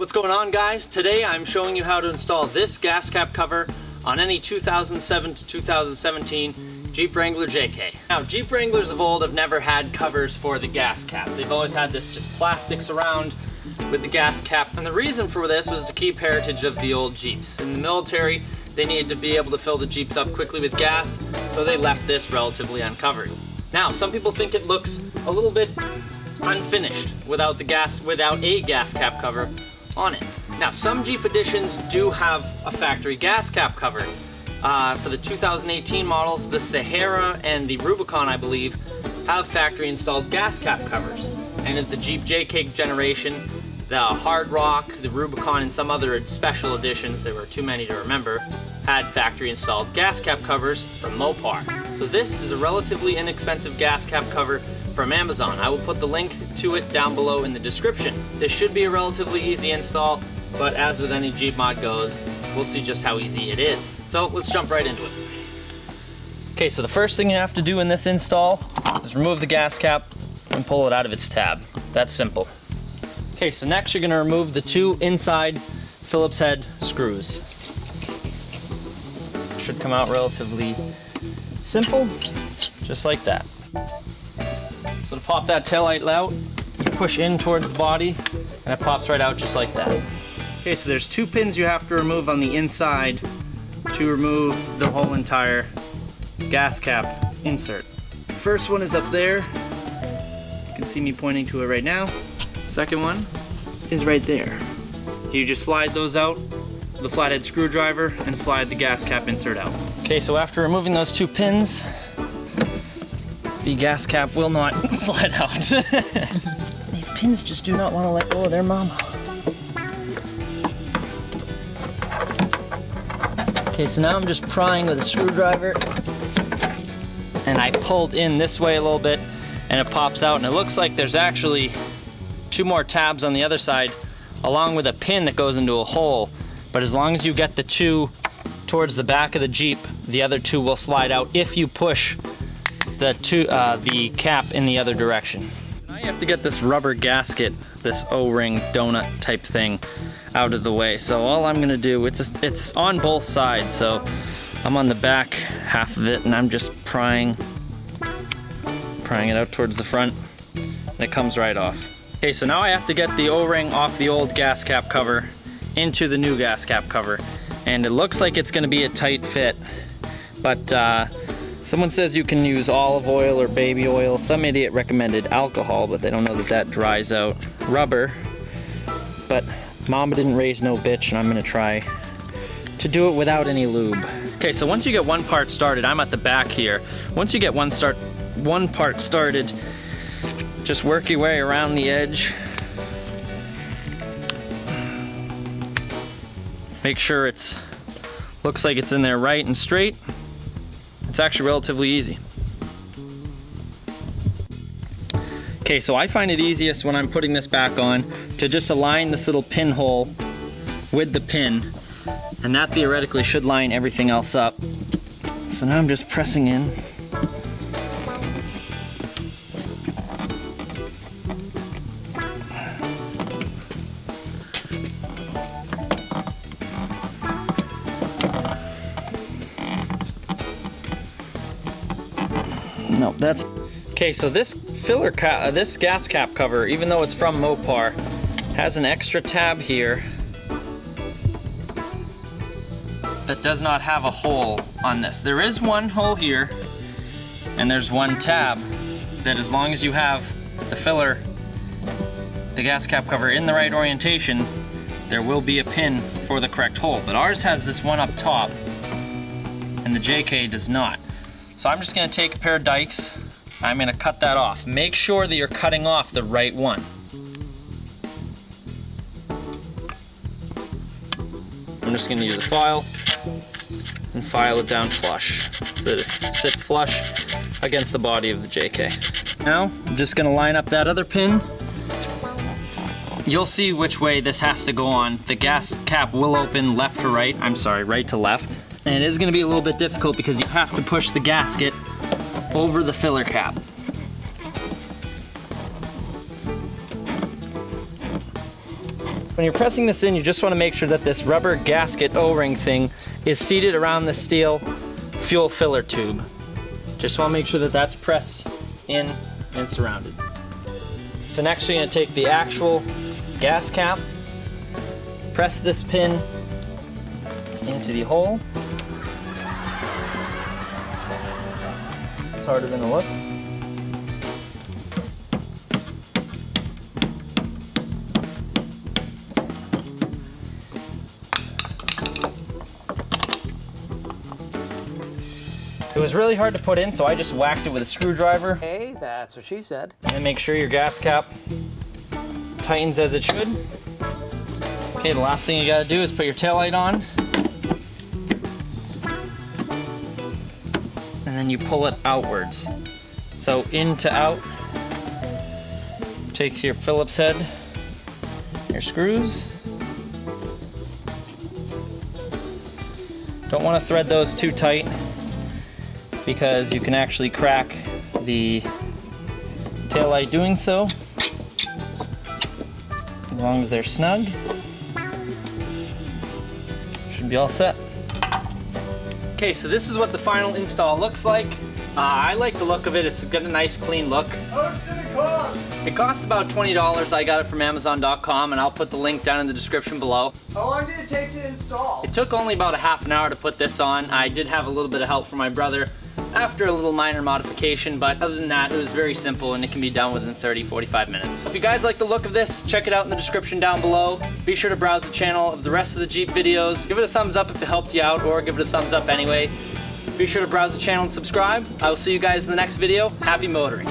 What's going on, guys? Today I'm showing you how to install this gas cap cover on any 2007 to 2017 Jeep Wrangler JK. Now, Jeep Wranglers of old have never had covers for the gas cap. They've always had this just plastic surround with the gas cap, and the reason for this was to keep heritage of the old Jeeps. In the military, they needed to be able to fill the Jeeps up quickly with gas, so they left this relatively uncovered. Now, some people think it looks a little bit unfinished without a gas cap cover on it. Now, some Jeep editions do have a factory gas cap cover. For the 2018 models, the Sahara and the Rubicon, I believe, have factory installed gas cap covers. And in the Jeep JK generation, the Hard Rock, the Rubicon, and some other special editions, there were too many to remember, had factory installed gas cap covers from Mopar. So this is a relatively inexpensive gas cap cover from Amazon. I will put the link to it down below in the description. This should be a relatively easy install, but as with any Jeep mod goes, we'll see just how easy it is. So let's jump right into it. Okay, so the first thing you have to do in this install is remove the gas cap and pull it out of its tab. That's simple. Okay, so next you're going to remove the two inside Phillips head screws. Should come out relatively simple, just like that. So to pop that taillight out, you push in towards the body and it pops right out just like that. Okay, so there's two pins you have to remove on the inside to remove the whole entire gas cap insert. First one is up there. You can see me pointing to it right now. Second one is right there. You just slide those out with a flathead screwdriver and slide the gas cap insert out. Okay, so after removing those two pins, the gas cap will not slide out. These pins just do not want to let go of their mama. Okay, so now I'm just prying with a screwdriver, and I pulled in this way a little bit, and it pops out, and it looks like there's actually two more tabs on the other side, along with a pin that goes into a hole. But as long as you get the two towards the back of the Jeep, the other two will slide out if you push the cap in the other direction. Now you have to get this rubber gasket, this O-ring donut type thing, out of the way. So all I'm gonna do, it's on both sides, so I'm on the back half of it and I'm just prying it out towards the front, and it comes right off. Okay, so now I have to get the O-ring off the old gas cap cover into the new gas cap cover, and it looks like it's gonna be a tight fit, but someone says you can use olive oil or baby oil. Some idiot recommended alcohol, but they don't know that that dries out rubber. But Mama didn't raise no bitch, and I'm gonna try to do it without any lube. Okay, so once you get one part started, I'm at the back here. Once you get one part started, just work your way around the edge. Make sure looks like it's in there right and straight. It's actually relatively easy. Okay, so I find it easiest when I'm putting this back on to just align this little pinhole with the pin, and that theoretically should line everything else up. So now I'm just pressing in. No, that's okay. So this this gas cap cover, even though it's from Mopar, has an extra tab here that does not have a hole on this. There is one hole here, and there's one tab that, as long as you have the gas cap cover in the right orientation, there will be a pin for the correct hole. But ours has this one up top, and the JK does not. So I'm just gonna take a pair of dikes. I'm gonna cut that off. Make sure that you're cutting off the right one. I'm just gonna use a file and file it down flush so that it sits flush against the body of the JK. Now, I'm just gonna line up that other pin. You'll see which way this has to go on. The gas cap will open left to right. I'm sorry, right to left. And it is going to be a little bit difficult because you have to push the gasket over the filler cap. When you're pressing this in, you just want to make sure that this rubber gasket O-ring thing is seated around the steel fuel filler tube. Just want to make sure that that's pressed in and surrounded. So next you're going to take the actual gas cap, press this pin into the hole. It's harder than it looks. It was really hard to put in, so I just whacked it with a screwdriver. Hey, that's what she said. And make sure your gas cap tightens as it should. Okay, the last thing you gotta do is put your taillight on. And then you pull it outwards. So in to out. Take your Phillips head, your screws. Don't want to thread those too tight, because you can actually crack the taillight doing so. As long as they're snug, should be all set. Okay, so this is what the final install looks like. I like the look of it. It's got a nice clean look. How much did it cost? It costs about $20. I got it from Amazon.com, and I'll put the link down in the description below. How long did it take to install? It took only about a half an hour to put this on. I did have a little bit of help from my brother after a little minor modification, but other than that, it was very simple and it can be done within 30-45 minutes. If you guys like the look of this, check it out in the description down below. Be sure to browse the channel of the rest of the Jeep videos. Give it a thumbs up if it helped you out, or give it a thumbs up anyway. Be sure to browse the channel and subscribe. I will see you guys in the next video. Happy motoring.